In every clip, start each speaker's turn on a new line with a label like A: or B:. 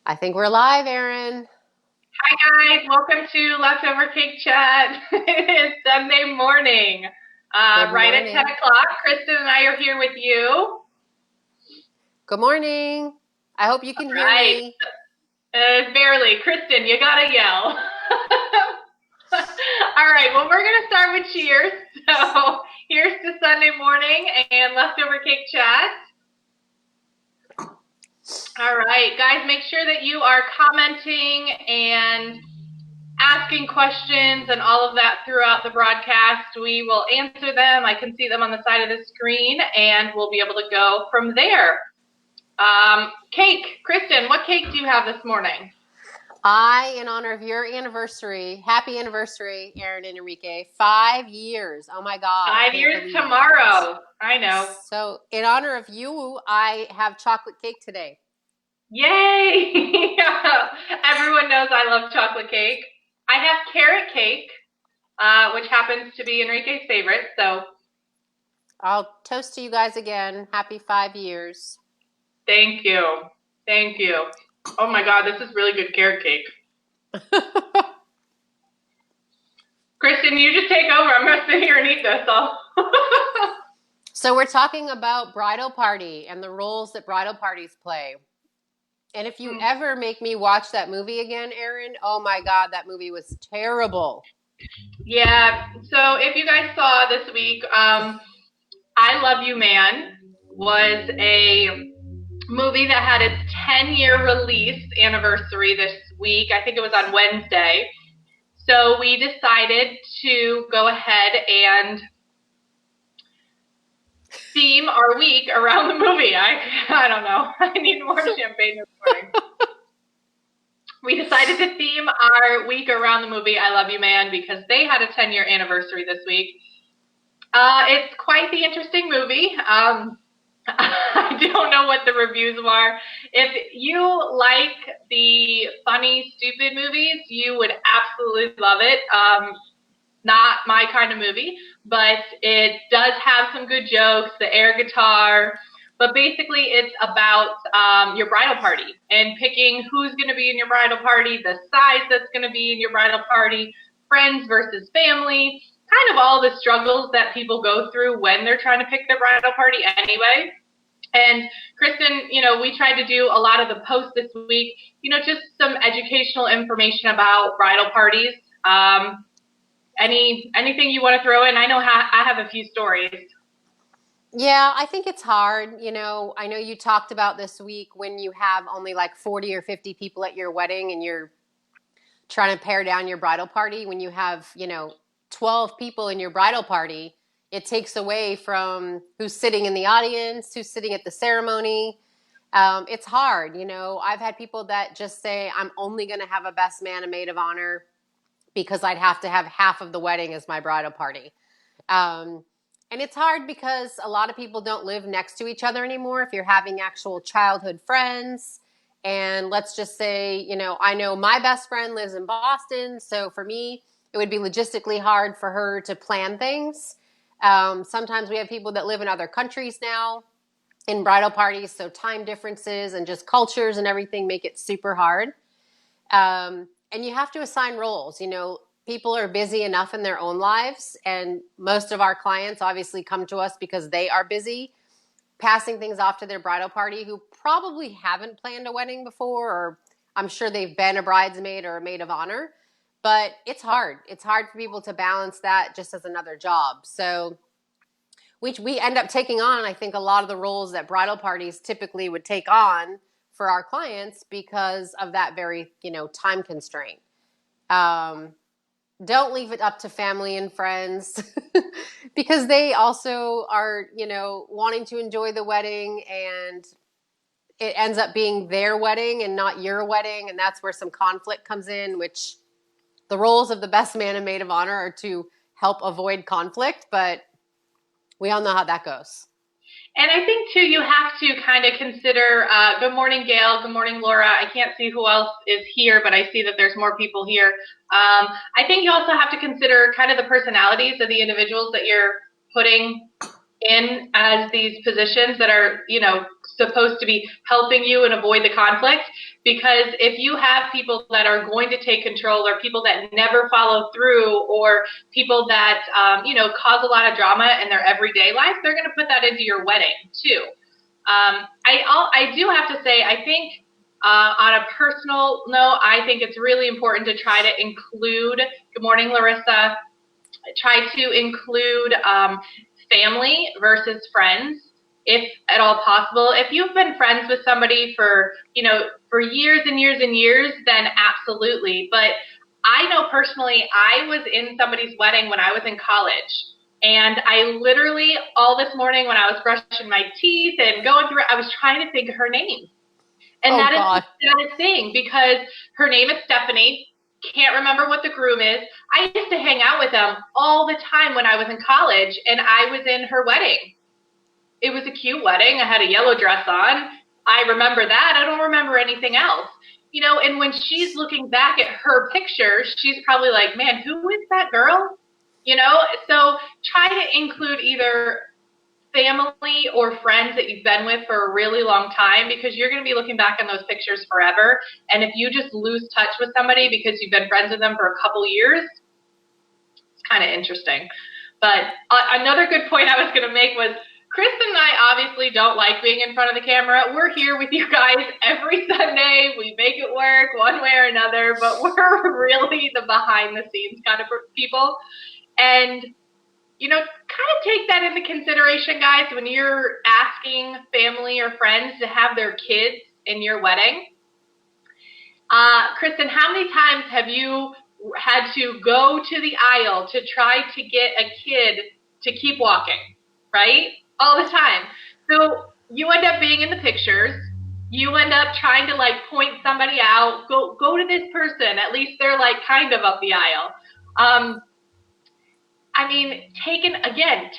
A: I think we're live, Erin.
B: Hi guys, welcome to Leftover Cake Chat. It's Sunday morning,
A: Good
B: right at 10
A: morning.
B: o'clock. Kristen and I are here with you.
A: Good morning. I hope you can hear
B: Right,
A: me.
B: barely. Kristen, you gotta yell. All right, well, we're gonna start with cheers. So here's to Sunday morning and Leftover Cake Chat. All right, guys, make sure that you are commenting and asking questions and all of that throughout the broadcast. We will answer them. I can see them on the side of the screen, and we'll be able to go from there. Cake. Kristen, what cake do you have this morning?
A: In honor of your anniversary, happy anniversary, Erin and Enrique. 5 years. Oh my God, I
B: Five
A: can't
B: years
A: believe it.
B: tomorrow. I know.
A: So, in honor of you, I have chocolate cake today.
B: Yay! Everyone knows I love chocolate cake. I have carrot cake, which happens to be Enrique's favorite. So
A: I'll toast to you guys again. Happy 5 years.
B: thank you. Thank you. Oh my God, this is really good carrot cake. Kristen, you just take over. I'm going to sit here and eat this all.
A: So, we're talking about bridal party and the roles that bridal parties play. And if you ever make me watch that movie again, Erin, oh my God, that movie was terrible.
B: Yeah, so if you guys saw this week, I Love You Man was a movie that had its 10-year release anniversary this week. I think it was on Wednesday. So we decided to go ahead and theme our week around the movie. I don't know. I need more champagne this morning. We decided to theme our week around the movie I Love You Man because they had a 10-year anniversary this week. It's quite the interesting movie. I don't know what the reviews are. If you like the funny, stupid movies, you would absolutely love it. Not my kind of movie, but it does have some good jokes, the air guitar. But basically, it's about your bridal party and picking who's going to be in your bridal party, the size that's going to be in your bridal party, friends versus family, kind of all the struggles that people go through when they're trying to pick their bridal party anyway. And Kristen, we tried to do a lot of the posts this week, just some educational information about bridal parties. Anything you want to throw in? I know I have a few stories.
A: Yeah, I think it's hard. I know you talked about this week when you have only like 40 or 50 people at your wedding and you're trying to pare down your bridal party. When you have, 12 people in your bridal party, it takes away from who's sitting in the audience, who's sitting at the ceremony. It's hard. I've had people that just say, I'm only going to have a best man and maid of honor because I'd have to have half of the wedding as my bridal party. And it's hard because a lot of people don't live next to each other anymore. If you're having actual childhood friends, and let's just say, I know my best friend lives in Boston, so for me, it would be logistically hard for her to plan things. Sometimes we have people that live in other countries now in bridal parties, so time differences and just cultures and everything make it super hard. And you have to assign roles. People are busy enough in their own lives, and most of our clients obviously come to us because they are busy passing things off to their bridal party who probably haven't planned a wedding before, or I'm sure they've been a bridesmaid or a maid of honor, but it's hard. It's hard for people to balance that just as another job. So we end up taking on, I think, a lot of the roles that bridal parties typically would take on for our clients because of that very, time constraint. Um, don't leave it up to family and friends because they also are, wanting to enjoy the wedding, and it ends up being their wedding and not your wedding. And that's where some conflict comes in, which the roles of the best man and maid of honor are to help avoid conflict, but we all know how that goes.
B: And I think, too, you have to kind of consider, good morning, Gail. Good morning, Laura. I can't see who else is here, but I see that there's more people here. I think you also have to consider kind of the personalities of the individuals that you're putting in as these positions that are, supposed to be helping you and avoid the conflict. Because if you have people that are going to take control, or people that never follow through, or people that, cause a lot of drama in their everyday life, they're going to put that into your wedding too. I do have to say, I think on a personal note, I think it's really important to try to include, good morning, Larissa, try to include family versus friends, if at all possible. If you've been friends with somebody for, for years and years and years, then absolutely. But I know personally, I was in somebody's wedding when I was in college. And I literally, all this morning when I was brushing my teeth and going through it, I was trying to think of her name. And that is the saddest thing, because her name is Stephanie. Can't remember what the groom is. I used to hang out with them all the time when I was in college, and I was in her wedding. It was a cute wedding. I had a yellow dress on. I remember that. I don't remember anything else. And when she's looking back at her pictures, she's probably like, man, who is that girl? So try to include either family or friends that you've been with for a really long time, because you're going to be looking back on those pictures forever. And if you just lose touch with somebody because you've been friends with them for a couple years, it's kind of interesting. But another good point I was going to make was, Kristen and I obviously don't like being in front of the camera. We're here with you guys every Sunday. We make it work one way or another, but we're really the behind the scenes kind of people. And kind of take that into consideration, guys, when you're asking family or friends to have their kids in your wedding. Kristen, how many times have you had to go to the aisle to try to get a kid to keep walking, right? All the time. So you end up being in the pictures. You end up trying to point somebody out. Go to this person. At least they're kind of up the aisle.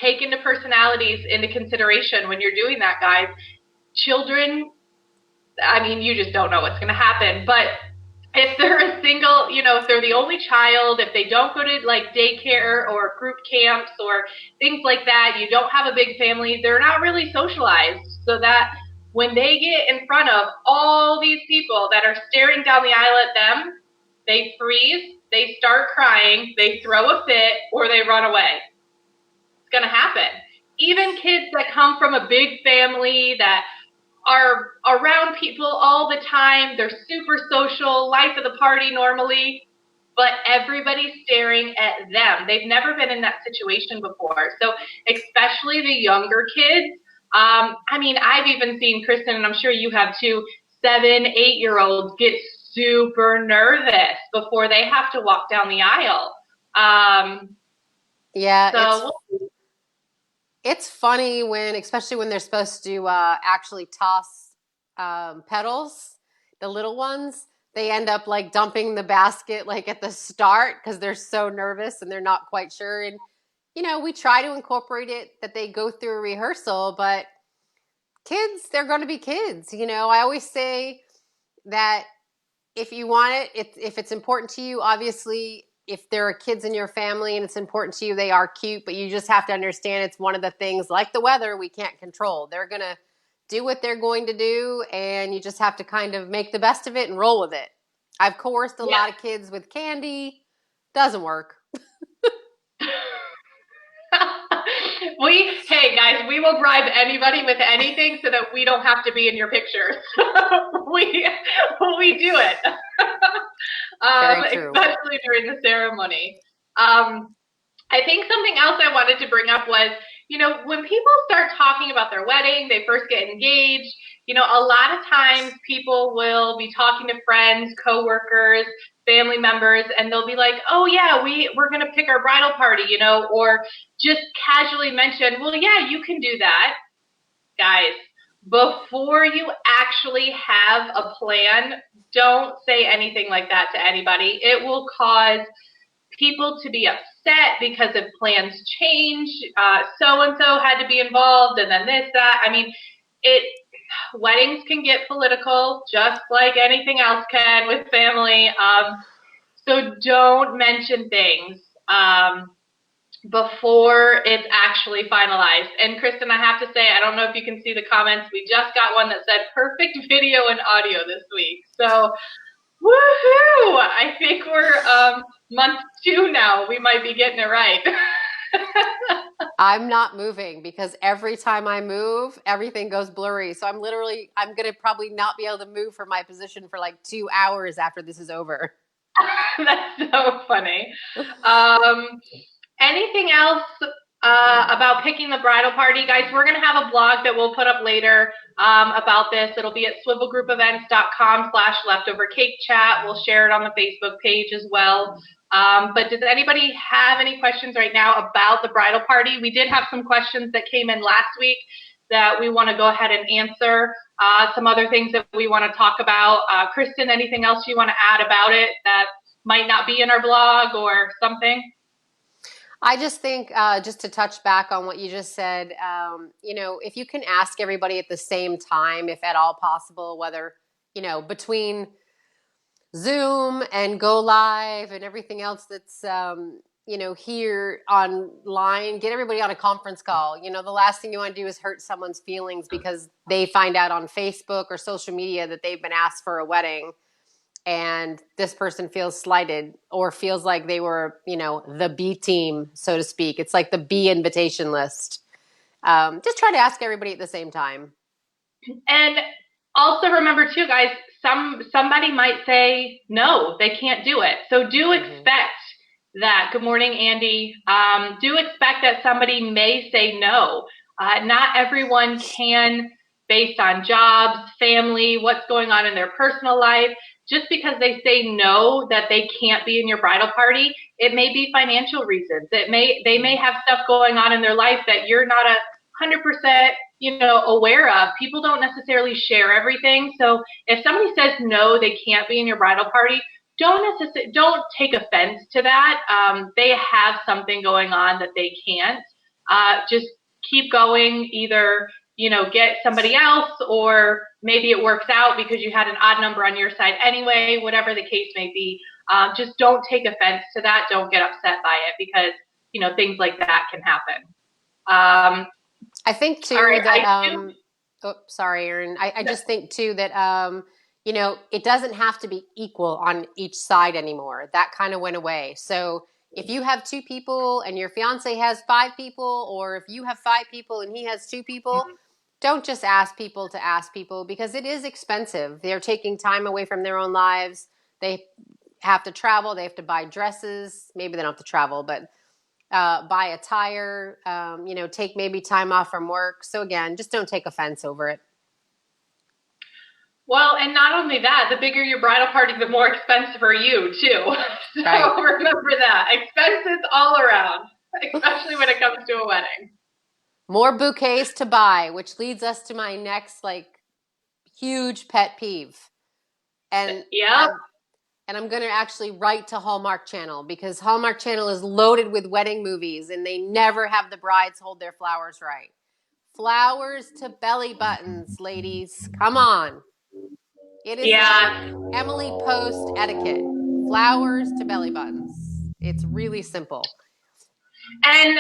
B: Take into personalities into consideration when you're doing that, guys. Children, you just don't know what's going to happen. But if they're a single, if they're the only child, if they don't go to daycare or group camps or things like that, you don't have a big family, they're not really socialized. So that when they get in front of all these people that are staring down the aisle at them, they freeze, they start crying, they throw a fit, or they run away. It's going to happen. Even kids that come from a big family that are around people all the time, they're super social, life of the party normally, but everybody's staring at them. They've never been in that situation before. So especially the younger kids, I've even seen, Kristen, and I'm sure you have too, 7, 8-year-olds get super nervous before they have to walk down the aisle.
A: It's funny especially when they're supposed to actually toss petals, the little ones, they end up dumping the basket at the start because they're so nervous and they're not quite sure. And, we try to incorporate it that they go through a rehearsal, but kids, they're going to be kids. I always say that if you want it, if it's important to you, obviously, if there are kids in your family and it's important to you, they are cute, but you just have to understand it's one of the things, like the weather, we can't control. They're going to do what they're going to do, and you just have to kind of make the best of it and roll with it. I've coerced a lot of kids with candy. Doesn't work.
B: Hey guys, we will bribe anybody with anything so that we don't have to be in your pictures. we do it. Especially during the ceremony. I think something else I wanted to bring up was, when people start talking about their wedding, they first get engaged, a lot of times people will be talking to friends, coworkers, family members, and they'll be like, oh yeah, we're going to pick our bridal party, or just casually mention, well, yeah, you can do that. Guys, before you actually have a plan, don't say anything like that to anybody. It will cause people to be upset because if plans change, so-and-so had to be involved, and then this, that. Weddings can get political, just like anything else can with family. So don't mention things. before it's actually finalized. And Kristen, I have to say, I don't know if you can see the comments. We just got one that said perfect video and audio this week. So, woohoo! I think we're month 2 now. We might be getting it right.
A: I'm not moving because every time I move, everything goes blurry. So I'm going to probably not be able to move from my position for like 2 hours after this is over.
B: That's so funny. Anything else about picking the bridal party? Guys, we're going to have a blog that we'll put up later about this. It'll be at swivelgroupevents.com/leftovercakechat. We'll share it on the Facebook page as well. But does anybody have any questions right now about the bridal party? We did have some questions that came in last week that we want to go ahead and answer. Some other things that we want to talk about. Kristen, anything else you want to add about it that might not be in our blog or something?
A: I just think, just to touch back on what you just said, if you can ask everybody at the same time, if at all possible, whether, between Zoom and Go Live and everything else that's, here online, get everybody on a conference call. The last thing you want to do is hurt someone's feelings because they find out on Facebook or social media that they've been asked for a wedding and this person feels slighted or feels like they were, the B team, so to speak. It's like the B invitation list. Just try to ask everybody at the same time.
B: And also remember too, guys, somebody might say no, they can't do it. So do expect that. Good morning, Andy. Do expect that somebody may say no. Not everyone can, based on jobs, family, what's going on in their personal life. Just because they say no, that they can't be in your bridal party, it may be financial reasons. They may have stuff going on in their life that you're not 100%, aware of. People don't necessarily share everything. So if somebody says no, they can't be in your bridal party, don't take offense to that. They have something going on that they can't. Just keep going. Either get somebody else, or maybe it works out because you had an odd number on your side anyway, whatever the case may be. Just don't take offense to that. Don't get upset by it because, things like that can happen.
A: I think too that, sorry, Erin. I just think too that, it doesn't have to be equal on each side anymore. That kind of went away. So if you have 2 people and your fiance has 5 people, or if you have 5 people and he has 2 people, don't just ask people to ask people because it is expensive. They're taking time away from their own lives. They have to travel. They have to buy dresses. Maybe they don't have to travel, but buy attire, take maybe time off from work. So again, just don't take offense over it.
B: Well, and not only that, the bigger your bridal party, the more expensive for you too. So right. Remember that. Expenses all around, especially when it comes to a wedding.
A: More bouquets to buy, which leads us to my next huge pet peeve. And and I'm going to actually write to Hallmark Channel because Hallmark Channel is loaded with wedding movies and they never have the brides hold their flowers right. Flowers to belly buttons, ladies. Come on. It is like Emily Post etiquette. Flowers to belly buttons. It's really simple.
B: And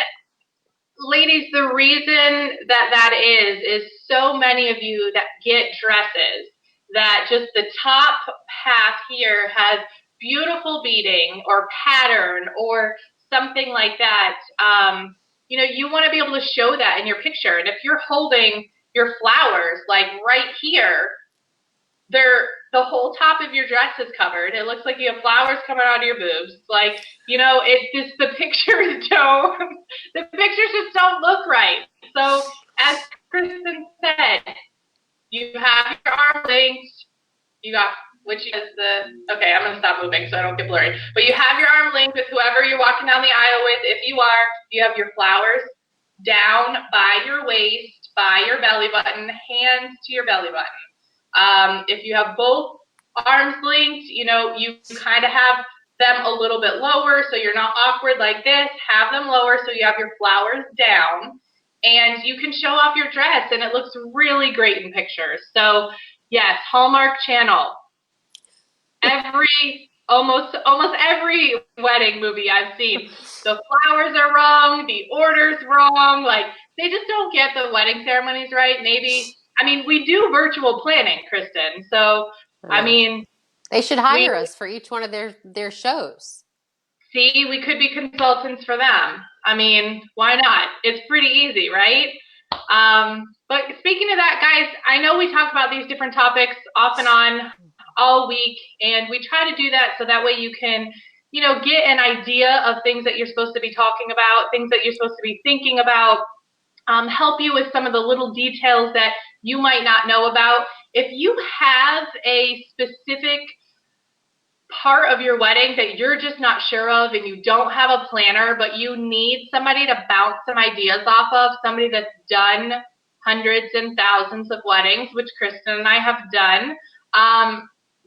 B: ladies, the reason that is so many of you that get dresses that just the top half here has beautiful beading or pattern or something like that. You want to be able to show that in your picture. And if you're holding your flowers like right here, the whole top of your dress is covered. It looks like you have flowers coming out of your boobs. It just, the pictures just don't look right. So as Kristen said, you have your arm length, okay, I'm going to stop moving so I don't get blurry. But you have your arm length with whoever you're walking down the aisle with. If you have your flowers down by your waist, by your belly button, hands to your belly button. If you have both arms linked, you kind of have them a little bit lower so you're not awkward like this. Have them lower so you have your flowers down. And you can show off your dress, and it looks really great in pictures. So, yes, Hallmark Channel. almost every wedding movie I've seen. The flowers are wrong, the order's wrong, like they just don't get the wedding ceremonies right. Maybe I mean we do virtual planning, Kristen. So
A: I
B: I
A: know.
B: mean
A: They should
B: we
A: hire us for each one of their shows.
B: see we could be consultants for them. I mean, why not? It's pretty easy, right? But speaking of that, guys, I know we talk about these different topics off and on all week, and we try to do that so that way you can, get an idea of things that you're supposed to be talking about, things that you're supposed to be thinking about, help you with some of the little details that you might not know about. If you have a specific part of your wedding that you're just not sure of and you don't have a planner, but you need somebody to bounce some ideas off of, somebody that's done hundreds and thousands of weddings, which Kristen and I have done.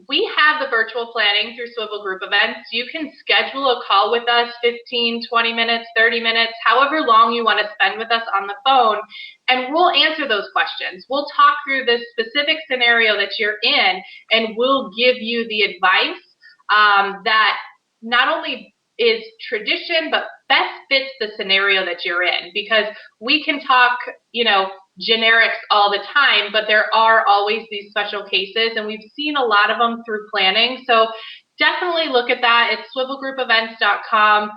B: We have the virtual planning through Swivel Group Events. You can schedule a call with us, 15, 20 minutes, 30 minutes, however long you want to spend with us on the phone, and we'll answer those questions. We'll talk through the specific scenario that you're in, and we'll give you the advice that not only is tradition, but best fits the scenario that you're in. Because we can talk, generics all the time, but there are always these special cases, and we've seen a lot of them through planning. So definitely look at that. It's swivelgroupevents.com.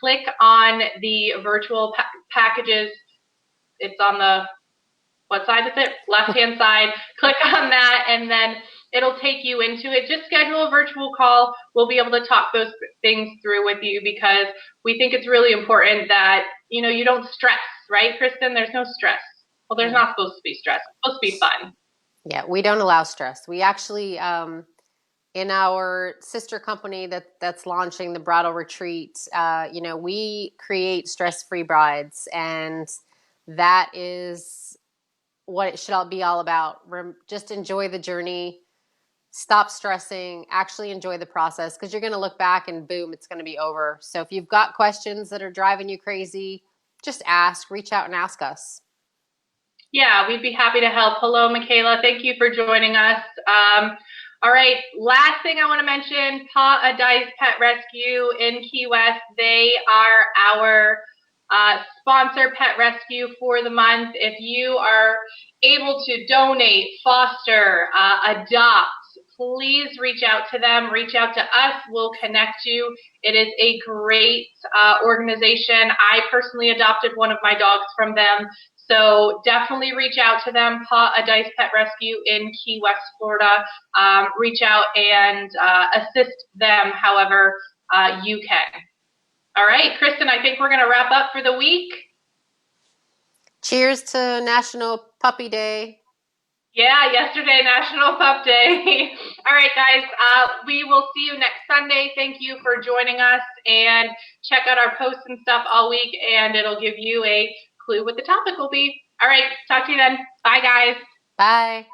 B: Click on the virtual packages. It's on the, what side is it? Left-hand side. Click on that, and then it'll take you into it. Just schedule a virtual call. We'll be able to talk those things through with you because we think it's really important that, you don't stress, right, Kristen? There's no stress. Well, there's not supposed to be stress. It's supposed to be fun.
A: Yeah, we don't allow stress. We actually, in our sister company that's launching the Bridal Retreat, we create stress-free brides, and that is what it should all be all about. Just enjoy the journey, stop stressing, actually enjoy the process, because you're going to look back and boom, it's going to be over. So if you've got questions that are driving you crazy, just ask, reach out and ask us.
B: Yeah, we'd be happy to help. Hello, Michaela. Thank you for joining us. All right, last thing I want to mention, Paw a Dice Pet Rescue in Key West. They are our sponsor pet rescue for the month. If you are able to donate, foster, adopt, please reach out to them. Reach out to us. We'll connect you. It is a great organization. I personally adopted one of my dogs from them. So definitely reach out to them, Paw a Dice Pet Rescue in Key West, Florida. Reach out and assist them however you can. All right, Kristen, I think we're going to wrap up for the week.
A: Cheers to National Puppy Day.
B: Yeah, yesterday, National Pup Day. All right, guys, we will see you next Sunday. Thank you for joining us, and check out our posts and stuff all week, and it'll give you a clue what the topic will be. All right, talk to you then. Bye, guys.
A: Bye.